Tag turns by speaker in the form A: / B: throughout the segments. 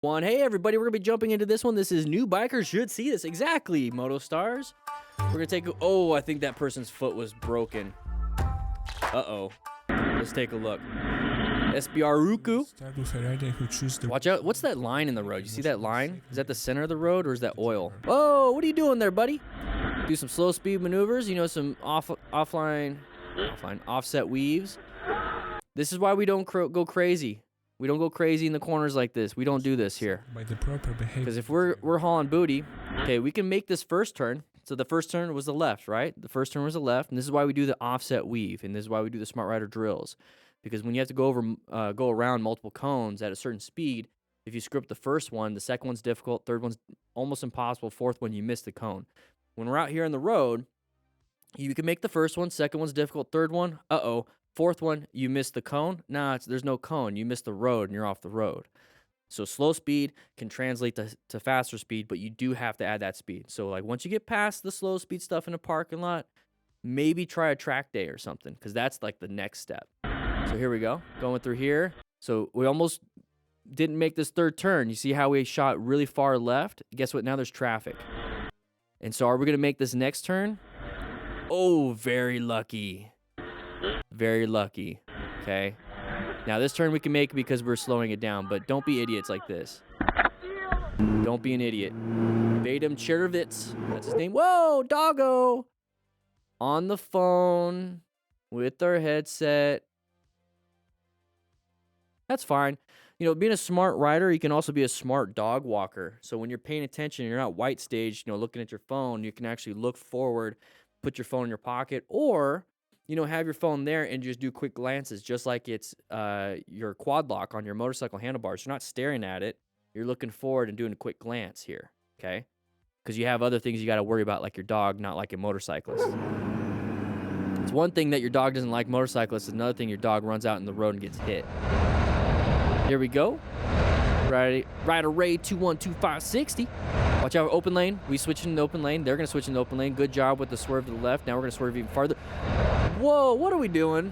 A: Hey everybody, we're gonna be jumping into this one. This is new bikers should see this. Exactly, Moto stars. We're gonna take oh, I think that person's foot was broken. Uh-oh. Let's take a look. SBR Ruku.
B: Start with a rider who chooses the
A: Watch out. What's that line in the road? You see that line? Is that the center of the road or is that oil? Oh, what are you doing there, buddy? Do some slow speed maneuvers, you know, some offline offset weaves. This is why we don't go crazy. We don't go crazy in the corners like this. We don't do this here.
B: by the proper behavior.
A: Because if we're hauling booty, okay, we can make this first turn. So the first turn was the left, right? The first turn was the left, and this is why we do the offset weave, and this is why we do the Smart Rider drills. Because when you have to go around multiple cones at a certain speed, if you screw up the first one, the second one's difficult, third one's almost impossible, fourth one you miss the cone. When we're out here on the road, you can make the first one, second one's difficult, third one, fourth one, you miss the cone. Nah, there's no cone. You miss the road and you're off the road. So slow speed can translate to faster speed, but you do have to add that speed. So like once you get past the slow speed stuff in a parking lot, maybe try a track day or something, because that's like the next step. So here we go, going through here. So we almost didn't make this third turn. You see how we shot really far left? Guess what? Now there's traffic. And so are we going to make this next turn? Oh, very lucky. Very lucky. Okay. Now this turn we can make because we're slowing it down, but don't be idiots like this. Don't be an idiot. Vadim Cherovitz. That's his name. Whoa, doggo. On the phone with our headset. That's fine. You know, being a smart rider, you can also be a smart dog walker. So when you're paying attention, you're not white staged, you know, looking at your phone, you can actually look forward, put your phone in your pocket, or, you know, have your phone there and just do quick glances, just like it's your Quadlock on your motorcycle handlebars. You're not staring at it. You're looking forward and doing a quick glance here, okay? Because you have other things you got to worry about, like your dog, not like a motorcyclist. It's one thing that your dog doesn't like motorcyclists. It's another thing your dog runs out in the road and gets hit. Here we go. Rider Ray 212560. Watch out, open lane. We switch into open lane. They're going to switch into open lane. Good job with the swerve to the left. Now we're going to swerve even farther. Whoa, what are we doing?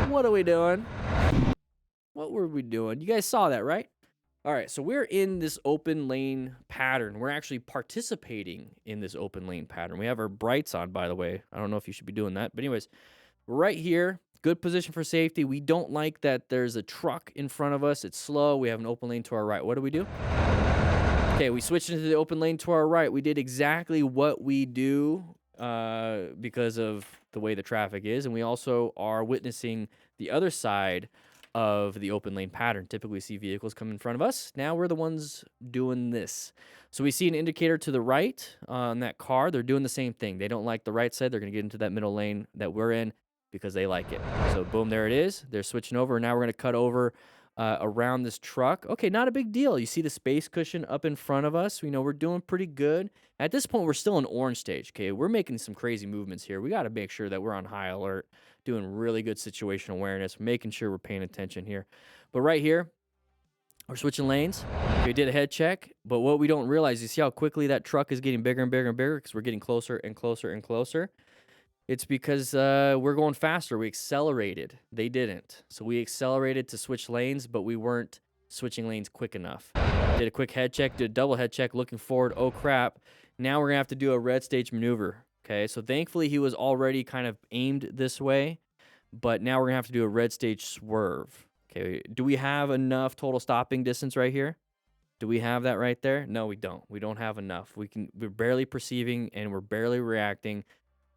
A: What are we doing? What were we doing? You guys saw that, right? All right, so we're in this open lane pattern. We're actually participating in this open lane pattern. We have our brights on, by the way. I don't know if you should be doing that. But anyways, we're right here. Good position for safety. We don't like that there's a truck in front of us. It's slow. We have an open lane to our right. What do? Okay, we switched into the open lane to our right. We did exactly what we do because of the way the traffic is. And we also are witnessing the other side of the open lane pattern. Typically, we see vehicles come in front of us. Now we're the ones doing this. So we see an indicator to the right on that car. They're doing the same thing. They don't like the right side. They're going to get into that middle lane that we're in because they like it. So boom, there it is. They're switching over. Now we're going to cut over around this truck. Okay, not a big deal. You see the space cushion up in front of us. We know we're doing pretty good. At this point, we're still in orange stage, okay? We're making some crazy movements here. We got to make sure that we're on high alert, doing really good situational awareness, making sure we're paying attention here. But right here, we're switching lanes. We did a head check, but what we don't realize, you see how quickly that truck is getting bigger and bigger and bigger because we're getting closer and closer and closer. It's because we're going faster. We accelerated. They didn't. So we accelerated to switch lanes, but we weren't switching lanes quick enough. Did a quick head check, did a double head check, looking forward. Oh, crap. Now we're going to have to do a red stage maneuver. Okay, so thankfully he was already kind of aimed this way, but now we're going to have to do a red stage swerve. Okay, do we have enough total stopping distance right here? Do we have that right there? No, we don't. We don't have enough. We're barely perceiving and we're barely reacting.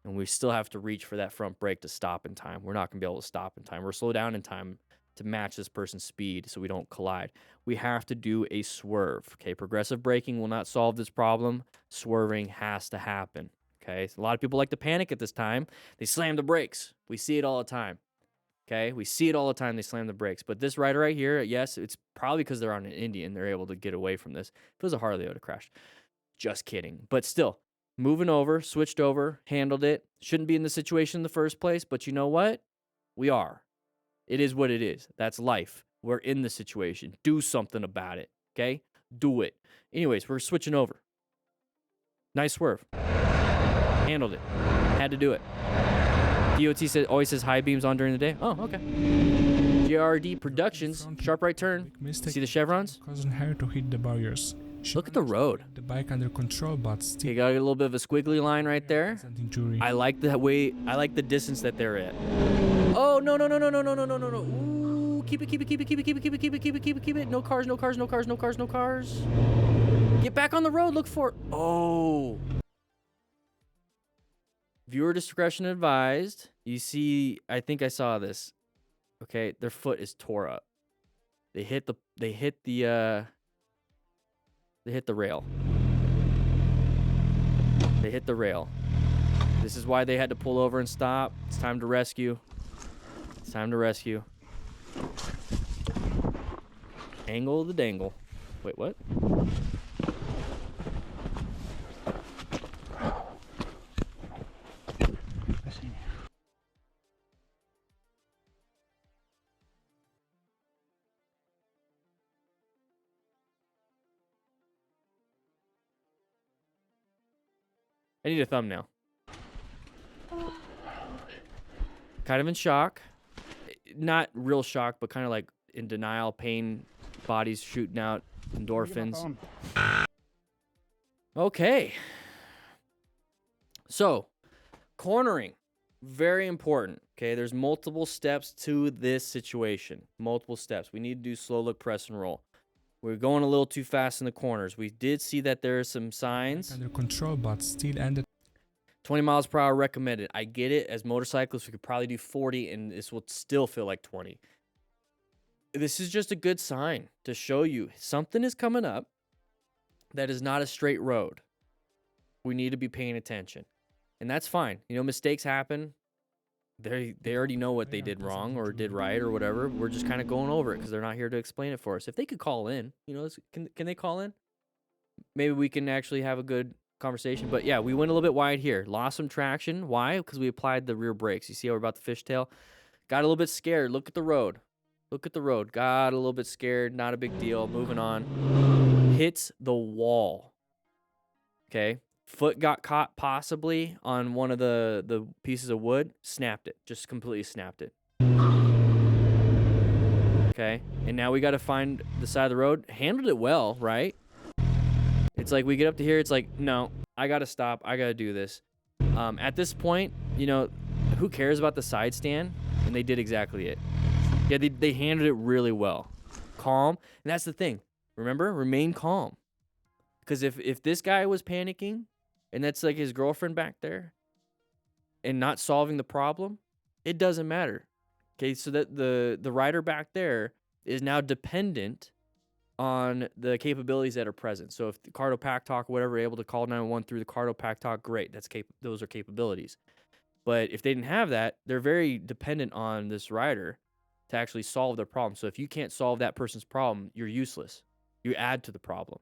A: And we still have to reach for that front brake to stop in time. We're not going to be able to stop in time. We're slow down in time to match this person's speed so we don't collide. We have to do a swerve. Okay, progressive braking will not solve this problem. Swerving has to happen. Okay, so a lot of people like to panic at this time. They slam the brakes. We see it all the time. Okay, we see it all the time. They slam the brakes. But this rider right here, yes, it's probably because they're on an Indian. They're able to get away from this. If it was a Harley, they would have crashed. Just kidding. But still. Moving over, switched over, handled it. Shouldn't be in the situation in the first place, but you know what? We are. It is what it is. That's life. We're in the situation. Do something about it, okay? Do it. Anyways, we're switching over. Nice swerve. Handled it. Had to do it. DOT always says high beams on during the day. Oh, okay. GRD Productions, sharp right turn. See the chevrons?
B: Causing her to hit the barriers.
A: Look at the road.
B: The bike under control, but still.
A: Okay, got a little bit of a squiggly line right there. I like the distance that they're at. Oh, no. Ooh, keep it. No cars. Get back on the road, look for it. Oh. Viewer discretion advised. You see, I think I saw this. Okay, their foot is tore up. They hit the rail. They hit the rail. This is why they had to pull over and stop. It's time to rescue. Angle of the dangle. Wait, what? I need a thumbnail. Kind of in shock. Not real shock, but kind of like in denial, pain, bodies shooting out endorphins. Okay. So, cornering. Very important. Okay, there's multiple steps to this situation. Multiple steps. We need to do slow look, press, and roll. We're going a little too fast in the corners. We did see that there are some signs.
B: Under control, but still ended.
A: 20 miles per hour recommended. I get it. As motorcyclists, we could probably do 40, and this will still feel like 20. This is just a good sign to show you something is coming up that is not a straight road. We need to be paying attention. And that's fine. You know, mistakes happen. They already know what they did wrong or did right or whatever. We're just kind of going over it because they're not here to explain it for us. If they could call in, you know, can they call in? Maybe we can actually have a good conversation. But yeah, we went a little bit wide here. Lost some traction. Why? Because we applied the rear brakes. You see how we're about to fishtail? Got a little bit scared. Look at the road. Got a little bit scared. Not a big deal. Moving on. Hits the wall. Okay. Foot got caught possibly on one of the pieces of wood. Snapped it. Just completely snapped it. Okay. And now we got to find the side of the road. Handled it well, right? It's like we get up to here. It's like, no, I got to stop. I got to do this. At this point, you know, who cares about the side stand? And they did exactly it. Yeah, they handled it really well. Calm. And that's the thing. Remember? Remain calm. Because if this guy was panicking, and that's like his girlfriend back there, and not solving the problem, it doesn't matter. Okay, so that the rider back there is now dependent on the capabilities that are present. So if the Cardo Pack Talk or whatever are able to call 911 through the Cardo Pack Talk, great. Those are capabilities. But if they didn't have that, they're very dependent on this rider to actually solve their problem. So if you can't solve that person's problem, you're useless. You add to the problem.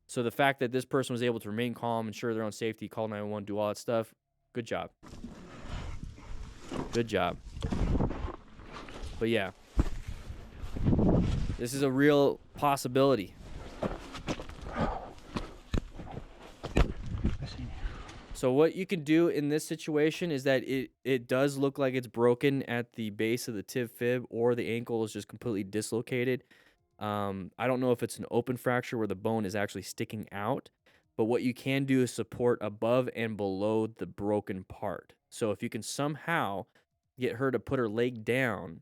A: So the fact that this person was able to remain calm, ensure their own safety, call 911, do all that stuff, good job. Good job. But yeah, this is a real possibility. So what you can do in this situation is that it does look like it's broken at the base of the tib fib, or the ankle is just completely dislocated. I don't know if it's an open fracture where the bone is actually sticking out, but what you can do is support above and below the broken part. So if you can somehow get her to put her leg down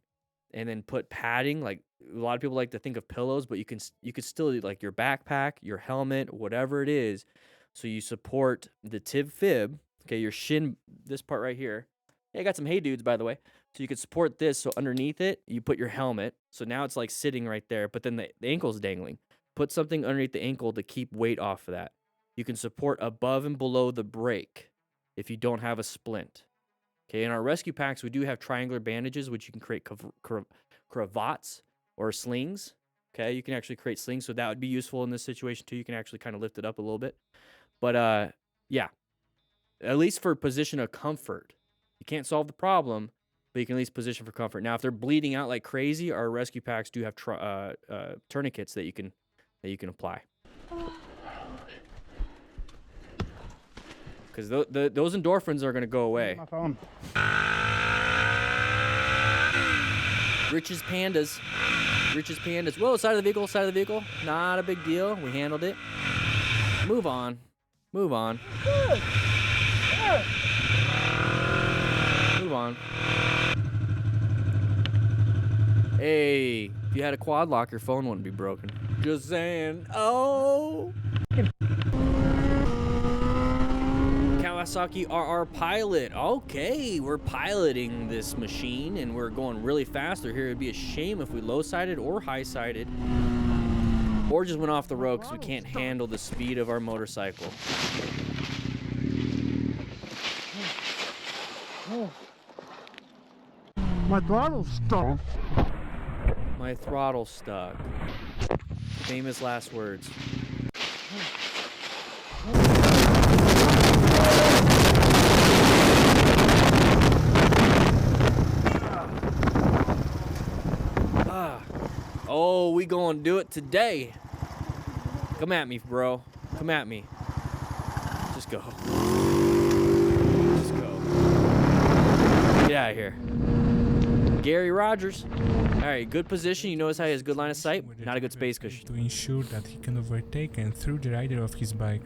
A: and then put padding, like a lot of people like to think of pillows, but you could still do like your backpack, your helmet, whatever it is. So you support the tib fib, okay, your shin, this part right here. Hey, I got some Hey Dudes, by the way. So you could support this. So underneath it, you put your helmet. So now it's like sitting right there, but then the ankle's dangling. Put something underneath the ankle to keep weight off of that. You can support above and below the brake if you don't have a splint. Okay, in our rescue packs, we do have triangular bandages, which you can create cravats or slings. Okay, you can actually create slings, so that would be useful in this situation too. You can actually kind of lift it up a little bit. But yeah, at least for position of comfort. You can't solve the problem, but you can at least position for comfort. Now, if they're bleeding out like crazy, our rescue packs do have tourniquets that you can apply. Because those endorphins are going to go away.
C: My phone.
A: Rich's Pandas. Rich's Pandas. Whoa, side of the vehicle, side of the vehicle. Not a big deal. We handled it. Move on. Move on. Move on. Hey, if you had a quad lock, your phone wouldn't be broken. Just saying. Oh. Kawasaki RR Pilot. Okay, we're piloting this machine and we're going really fast through here. It'd be a shame if we low-sided or high-sided or just went off the road because we can't handle the speed of our motorcycle.
C: My throttle's stuck.
A: My throttle's stuck. Famous last words. Oh, we gonna do it today. Come at me, bro. Come at me. Just go. Just go. Get out of here. Gary Rogers. All right, good position. You notice how he has good line of sight. Not a good space cushion.
B: To ensure that he can overtake and through the rider of his bike.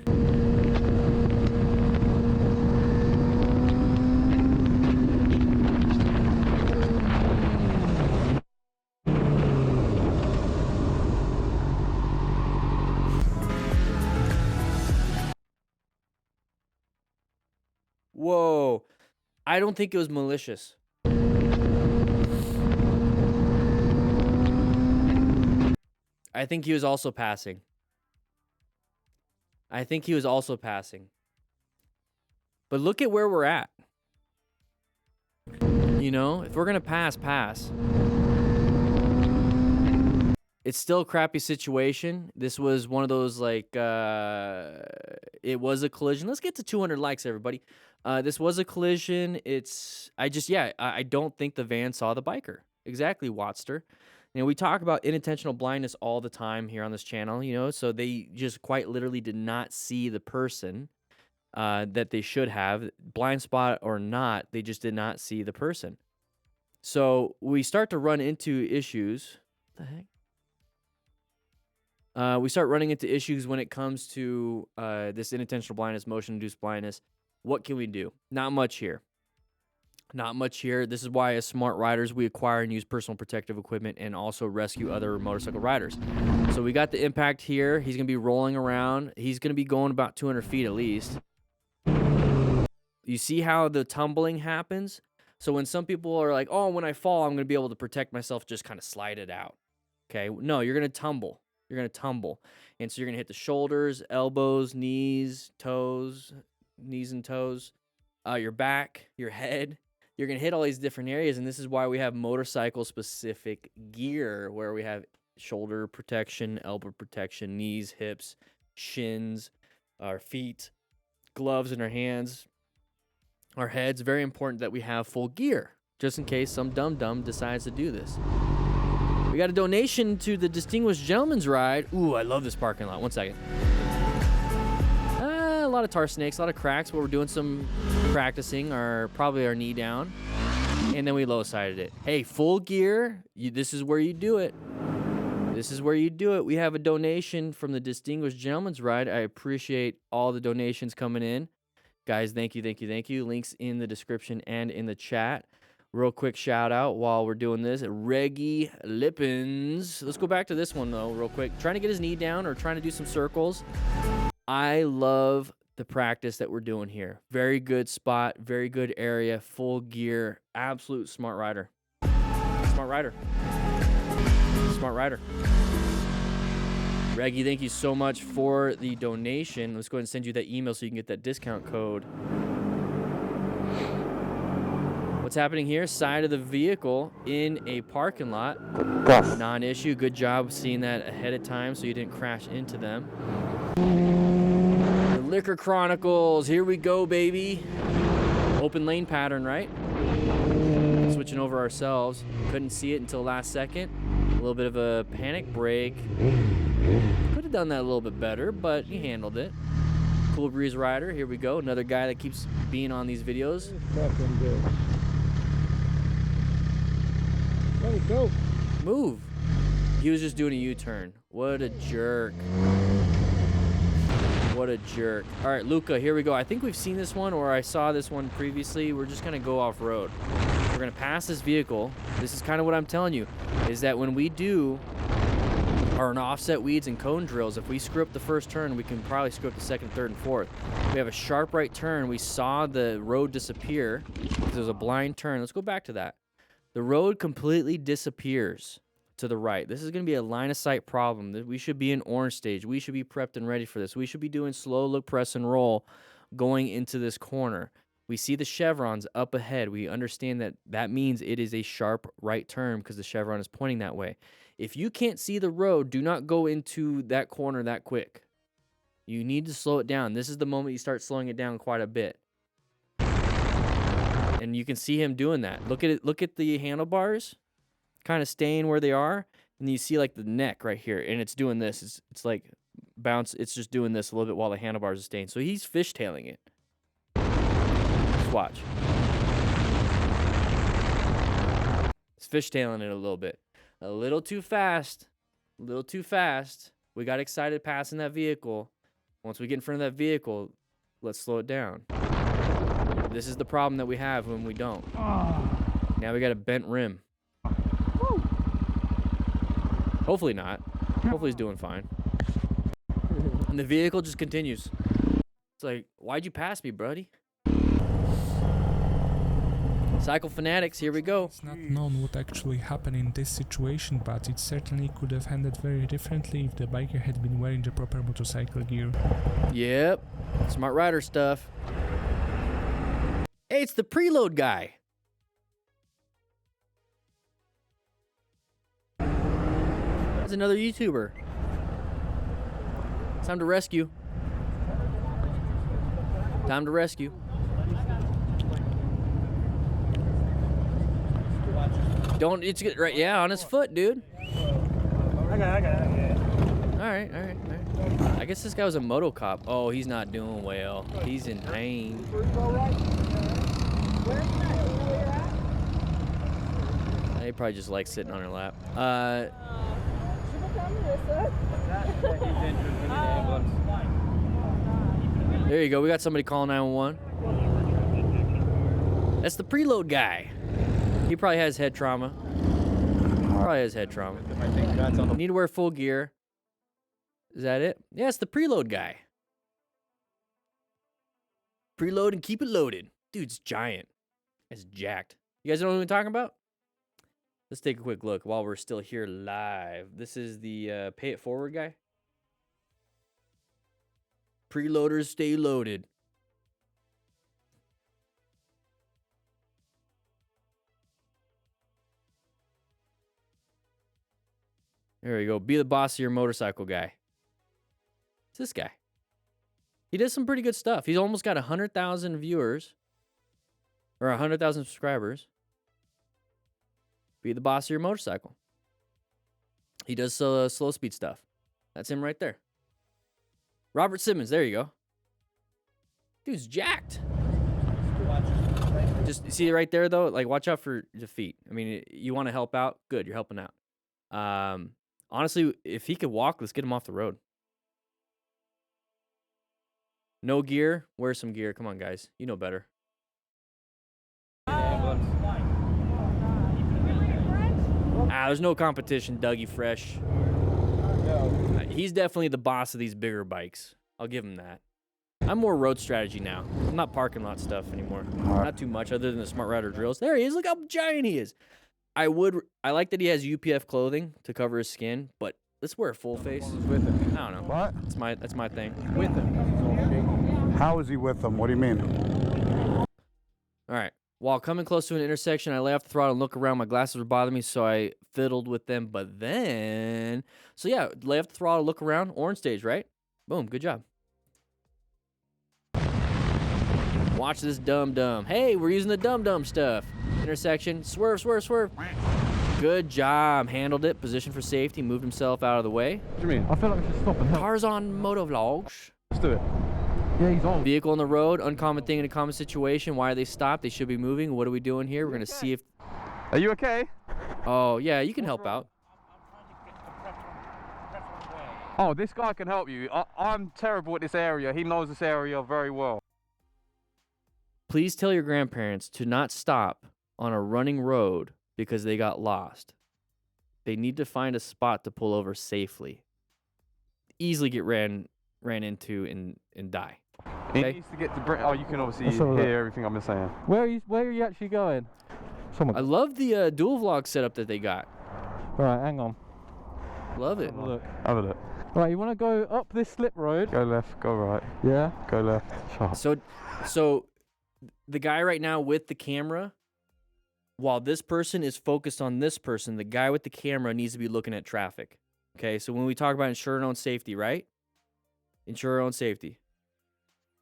A: Whoa. I don't think it was malicious. I think he was also passing. I think he was also passing. But look at where we're at. You know, if we're going to pass. It's still a crappy situation. This was one of those, like, it was a collision. Let's get to 200 likes, everybody. This was a collision. I don't think the van saw the biker. Exactly, Watster. You know, we talk about unintentional blindness all the time here on this channel, you know, so they just quite literally did not see the person that they should have. Blind spot or not, they just did not see the person. So we start to run into issues. What the heck? We start running into issues when it comes to this unintentional blindness, motion-induced blindness. What can we do? Not much here. Not much here. This is why, as smart riders, we acquire and use personal protective equipment and also rescue other motorcycle riders. So we got the impact here. He's going to be rolling around. He's going to be going about 200 feet at least. You see how the tumbling happens? So when some people are like, oh, when I fall, I'm going to be able to protect myself, just kind of slide it out. Okay? No, you're going to tumble. You're going to tumble. And so you're going to hit the shoulders, elbows, knees, toes, knees and toes, your back, your head. You're going to hit all these different areas, and this is why we have motorcycle-specific gear, where we have shoulder protection, elbow protection, knees, hips, shins, our feet, gloves in our hands, our heads. Very important that we have full gear, just in case some dum-dum decides to do this. We got a donation to the Distinguished Gentleman's Ride. Ooh, I love this parking lot. 1 second. A lot of tar snakes, a lot of cracks, but we're doing some practicing, probably our knee down, and then we low-sided it. Hey, full gear, this is where you do it. This is where you do it. We have a donation from the Distinguished Gentleman's Ride. I appreciate all the donations coming in. Guys, thank you, thank you, thank you. Links in the description and in the chat. Real quick shout out while we're doing this. Reggie Lippens. Let's go back to this one, though, real quick. Trying to get his knee down or trying to do some circles. I love the practice that we're doing here. Very good spot, very good area, full gear, absolute smart rider. Smart rider. Smart rider. Reggie, thank you so much for the donation. Let's go ahead and send you that email so you can get that discount code. What's happening here? Side of the vehicle in a parking lot. Non-issue. Good job seeing that ahead of time so you didn't crash into them. Liquor Chronicles, here we go, baby. Open lane pattern, right? Switching over ourselves. Couldn't see it until last second. A little bit of a panic brake. Could have done that a little bit better, but he handled it. Cool Breeze Rider, here we go. Another guy that keeps being on these videos.
C: Go.
A: Move. He was just doing a U-turn. What a jerk. What a jerk. All right, Luca, here we go. I think we've seen this one, or I saw this one previously. We're just going to go off-road. We're going to pass this vehicle. This is kind of what I'm telling you, is that when we do our offset weeds and cone drills, if we screw up the first turn, we can probably screw up the second, third, and fourth. We have a sharp right turn. We saw the road disappear because there's a blind turn. Let's go back to that. The road completely disappears to the right. This is going to be a line of sight problem. We should be in orange stage. We should be prepped and ready for this. We should be doing slow look, press, and roll going into this corner. We see the chevrons up ahead. We understand that that means it is a sharp right turn because the chevron is pointing that way. If you can't see the road, do not go into that corner that quick. You need to slow it down. This is the moment you start slowing it down quite a bit. And you can see him doing that. Look at it. Look at the handlebars kind of staying where they are. And you see like the neck right here. And it's doing this. It's like bounce. It's just doing this a little bit while the handlebars are staying. So he's fishtailing it. Just watch. He's fishtailing it a little bit. A little too fast. A little too fast. We got excited passing that vehicle. Once we get in front of that vehicle, let's slow it down. This is the problem that we have when we don't. Now we got a bent rim. Hopefully not. Hopefully he's doing fine. And the vehicle just continues. It's like, why'd you pass me, Brody? Cycle Fanatics, here we go.
B: It's not known what actually happened in this situation, but it certainly could have ended very differently if the biker had been wearing the proper motorcycle gear.
A: Yep. Smart rider stuff. Hey, it's the preload guy. That's another YouTuber. It's time to rescue. Time to rescue. Don't, it's good, right? Yeah, on his foot, dude.
C: I got it.
A: All right. I guess this guy was a moto cop. Oh, he's not doing well. He's in pain. He probably just likes sitting on her lap. There you go. We got somebody calling 911. That's the preload guy. He probably has head trauma. Need to wear full gear. Is that it? Yeah, it's the preload guy. Preload and keep it loaded. Dude's giant. It's jacked. You guys know what I'm talking about? Let's take a quick look while we're still here live. This is the pay it forward guy. Preloaders stay loaded. There we go. Be the boss of your motorcycle guy. It's this guy. He does some pretty good stuff. He's almost got 100,000 viewers. Or 100,000 subscribers. Be the boss of your motorcycle. He does slow speed stuff. That's him right there. Robert Simmons. There you go. Dude's jacked. Just see right there, though? Like, watch out for the feet. I mean, you want to help out? Good, you're helping out. Honestly, if he could walk, let's get him off the road. No gear? Wear some gear. Come on, guys. You know better. There's no competition, Dougie Fresh. He's definitely the boss of these bigger bikes. I'll give him that. I'm more road strategy now. I'm not parking lot stuff anymore. Not too much other than the Smart Rider drills. There he is. Look how giant he is. I like that he has UPF clothing to cover his skin, but let's wear a full face.
C: With him.
A: I don't know.
C: What?
A: That's my thing.
C: With him. How is he with them? What do you mean?
A: All right. While coming close to an intersection, I lay off the throttle and look around. My glasses were bothering me, so I fiddled with them. But then, so yeah, lay off the throttle, look around. Orange stage, right? Boom. Good job. Watch this dum-dum. Hey, we're using the dum-dum stuff. Intersection. Swerve. Good job. Handled it. Position for safety. Moved himself out of the way.
C: What do you mean? I feel like we should stop and help.
A: Cars on Moto Vlogs.
C: Let's do it. Yeah, he's on.
A: Vehicle on the road. Uncommon thing in a common situation. Why are they stopped? They should be moving. What are we doing here? We're going to see if...
D: Are you okay?
A: Oh, yeah, you can help out.
D: Oh, this guy can help you. I'm terrible at this area. He knows this area very well.
A: Please tell your grandparents to not stop on a running road because they got lost. They need to find a spot to pull over safely. Easily get ran into and die.
D: He
A: Okay?
D: needs to get to Oh, you can obviously
E: have a look.
D: hear everything I've been saying.
E: Where are you actually going? Someone.
A: I love the dual vlog setup that they got.
E: Right, hang on.
A: Love it.
E: Have a look.
D: Have a look.
E: Right, you want to go up this slip road?
D: Go left, go right.
E: Yeah.
D: Go left. Sharp.
A: So the guy right now with the camera, while this person is focused on this person, the guy with the camera needs to be looking at traffic. Okay, so when we talk about ensure our own safety, right? Ensure our own safety.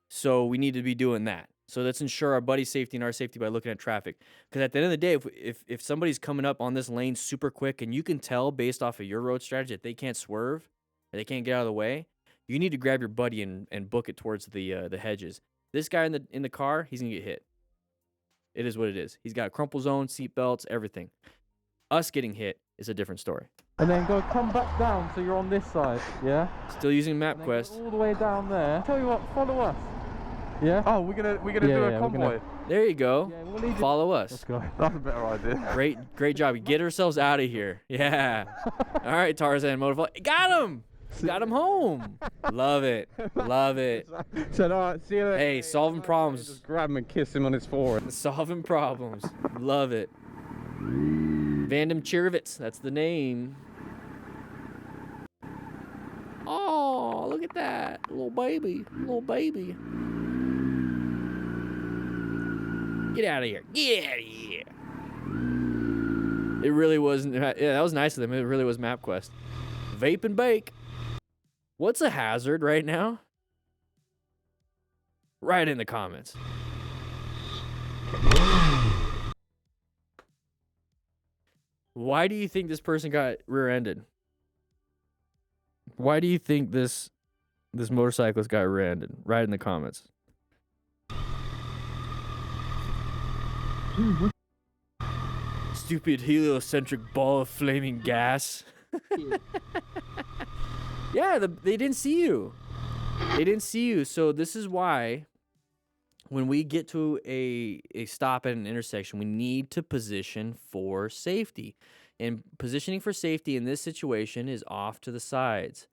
A: So we need to be doing that. So let's ensure our buddy's safety and our safety by looking at traffic. Because at the end of the day, if somebody's coming up on this lane super quick and you can tell based off of your road strategy that they can't swerve or they can't get out of the way, you need to grab your buddy and book it towards the hedges. This guy in the car, he's gonna get hit. It is what it is. He's got a crumple zone, seat belts, everything. Us getting hit is a different story.
E: And then come back down so you're on this side, yeah?
A: Still using
E: And then go
A: MapQuest.
E: all the way down there. Tell you what, follow us. Yeah?
D: Oh, we're gonna
E: Yeah,
D: do
E: yeah,
D: a
E: we're
D: convoy.
E: gonna-
A: There you go.
E: Yeah, we'll leave it.
A: Follow
E: Let's
A: us.
E: go.
D: That's a better idea.
A: Great job. Get ourselves out of here. Yeah. All right, Tarzan Motovlog. Got him. Got him home. Love it. Love it.
D: Said, all right, see you later.
A: Hey, solving problems.
D: Just grab him and kiss him on his forehead.
A: Solving problems. Love it. Vandam Chirvitz. That's the name. Oh, look at that. Little baby. Little baby. Get out of here. Get out of here. It really wasn't. Yeah, that was nice of them. It really was MapQuest. Vape and bake. What's a hazard right now? Write in the comments. Why do you think this person got rear-ended? Why do you think this motorcyclist got rear-ended? Write in the comments. Stupid heliocentric ball of flaming gas. Yeah, they didn't see you. They didn't see you. So this is why when we get to a stop at an intersection, we need to position for safety. And positioning for safety in this situation is off to the sides.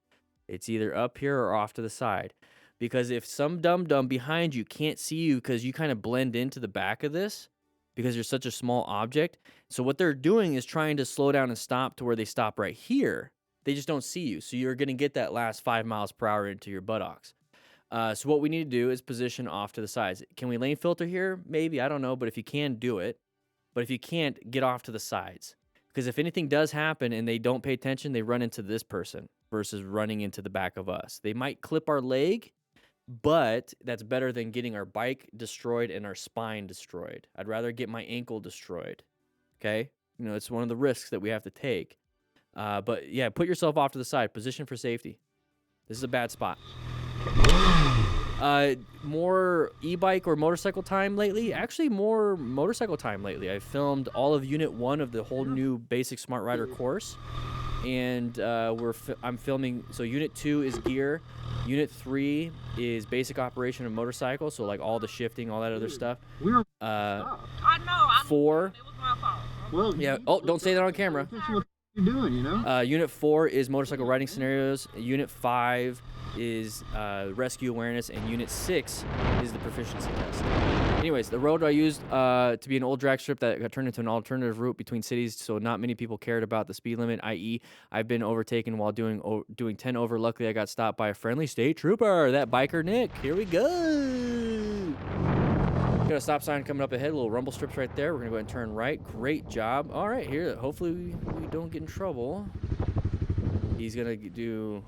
A: It's either up here or off to the side. Because if some dum-dum behind you can't see you because you kind of blend into the back of this because you're such a small object. So what they're doing is trying to slow down and stop to where they stop right here. They just don't see you. So you're going to get that last 5 miles per hour into your buttocks. So what we need to do is position off to the sides. Can we lane filter here? Maybe. I don't know. But if you can, do it. But if you can't, get off to the sides. Because if anything does happen and they don't pay attention, they run into this person versus running into the back of us. They might clip our leg, but that's better than getting our bike destroyed and our spine destroyed. I'd rather get my ankle destroyed. Okay? You know, it's one of the risks that we have to take. But yeah, put yourself off to the side. Position for safety. This is a bad spot. More e-bike or motorcycle time lately? Actually, more motorcycle time lately. I filmed all of Unit 1 of the whole new basic Smart Rider course. And I'm filming, so Unit 2 is gear. Unit 3 is basic operation of motorcycle, so like all the shifting, all that other stuff.
F: I know.
A: 4.
F: It was my fault.
C: Well,
A: Yeah, oh, don't say that on camera.
C: what you're doing, you know?
A: Unit 4 is motorcycle riding scenarios. Unit 5 is rescue awareness, and Unit 6 is the proficiency test. Anyways, the road I used to be an old drag strip that got turned into an alternative route between cities, so not many people cared about the speed limit, i.e. I've been overtaken while doing 10 over. Luckily, I got stopped by a friendly state trooper, that biker Nick. Here we go. Got a stop sign coming up ahead, little rumble strips right there. We're going to go ahead and turn right. Great job. All right, here, hopefully we don't get in trouble. He's going to do...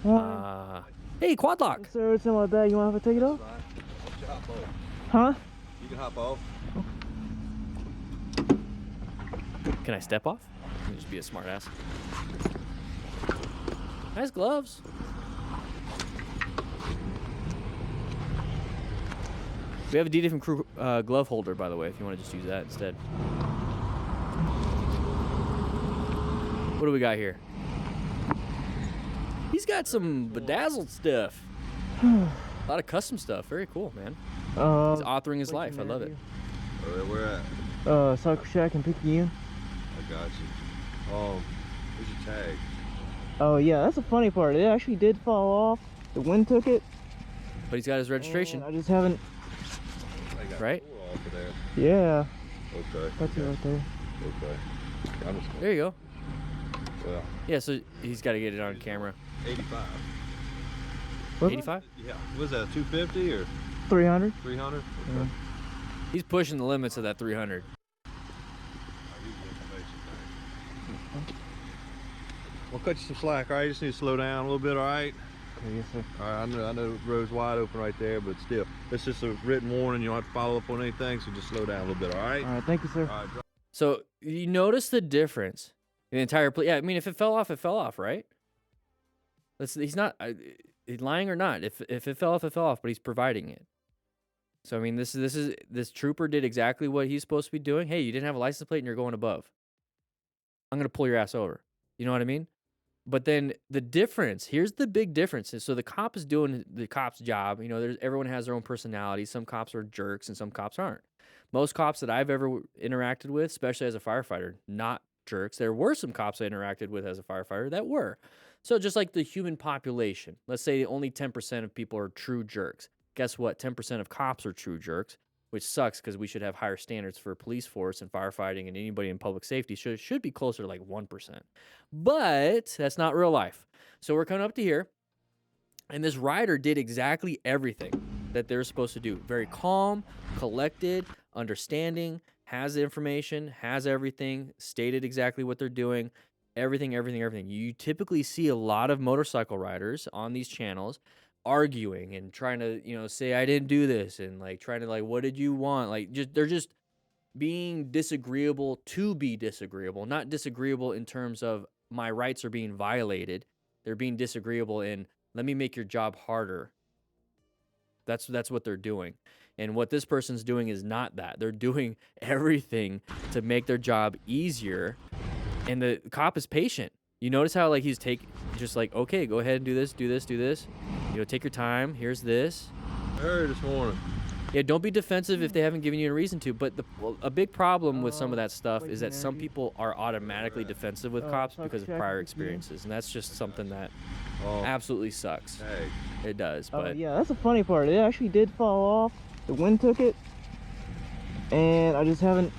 A: hey, Quadlock.
E: Sir, it's in my bag. You want to have to take it off? Huh?
G: You can hop off.
A: Can I step off? Can just be a smart ass. Nice gloves. We have a D different crew glove holder, by the way, if you want to just use that instead. What do we got here? He's got some bedazzled stuff. A lot of custom stuff. Very cool, man. He's authoring his life. I love it.
E: Where at?
G: Soccer Shack in Picayune.
E: I got you. Oh, where's your tag?
G: Oh yeah, that's the funny part. It actually did fall off. The wind took it.
A: But he's got his registration.
G: I just haven't.
E: I got
A: Right?
E: four off of there.
G: Yeah.
E: Okay.
G: That's it right there.
E: Okay. I'm just
A: There you go.
E: well,
A: Yeah, so he's got to get it on camera.
E: 85.
G: What?
A: 85?
E: Yeah. Was that 250 or
G: 300.
E: 300? Okay.
G: Yeah.
A: He's pushing the limits of that 300.
E: We'll cut you some slack, all right? You just need to slow down a little bit, all right?
G: Okay, yes, sir.
E: All right, I know the road's wide open right there, but still, it's just a written warning. You don't have to follow up on anything, so just slow down a little bit, all right?
G: All right, thank you, sir.
E: All right,
A: So you notice the difference in the entire yeah, I mean, if it fell off, right? He's not he's lying or not. If it fell off, but he's providing it. So I mean, this trooper did exactly what he's supposed to be doing. Hey, you didn't have a license plate and you're going above. I'm gonna pull your ass over. You know what I mean? But then the difference, here's the big difference. So the cop is doing the cop's job. You know, everyone has their own personality. Some cops are jerks and some cops aren't. Most cops that I've ever interacted with, especially as a firefighter, not jerks. There were some cops I interacted with as a firefighter that were. So just like the human population, let's say only 10% of people are true jerks. Guess what? 10% of cops are true jerks, which sucks because we should have higher standards for police force and firefighting, and anybody in public safety should be closer to like 1%. But that's not real life. So we're coming up to here, and this rider did exactly everything that they're supposed to do. Very calm, collected, understanding, has the information, has everything, stated exactly what they're doing, everything. You typically see a lot of motorcycle riders on these channels arguing and trying to, you know, say I didn't do this and like trying to like, what did you want? Like they're just being disagreeable to be disagreeable, not disagreeable in terms of my rights are being violated. They're being disagreeable in let me make your job harder. That's what they're doing. And what this person's doing is not that. They're doing everything to make their job easier. And the cop is patient. You notice how like he's just like, okay, go ahead and do this. You know, take your time. Here's this.
E: I heard this morning.
A: Yeah, don't be defensive if they haven't given you a reason to. But a big problem with some of that stuff is that some people are automatically defensive with cops because of prior experiences. And that's just something that absolutely sucks.
E: Hey.
A: It does.
G: Oh
A: But
G: yeah, that's the funny part. It actually did fall off. The wind took it. And I just haven't.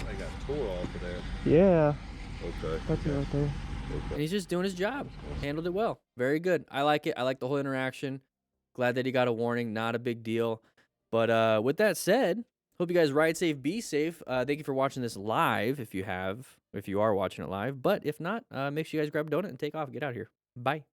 E: I got tore off of there.
G: Yeah.
E: Okay.
G: That's it right there.
A: and he's just doing his job. Handled it well. Very good. I like it. I like the whole interaction. Glad that he got a warning. Not a big deal. But with that said, hope you guys ride safe, be safe. Thank you for watching this live if you are watching it live. But if not, make sure you guys grab a donut and take off. Get out of here. Bye.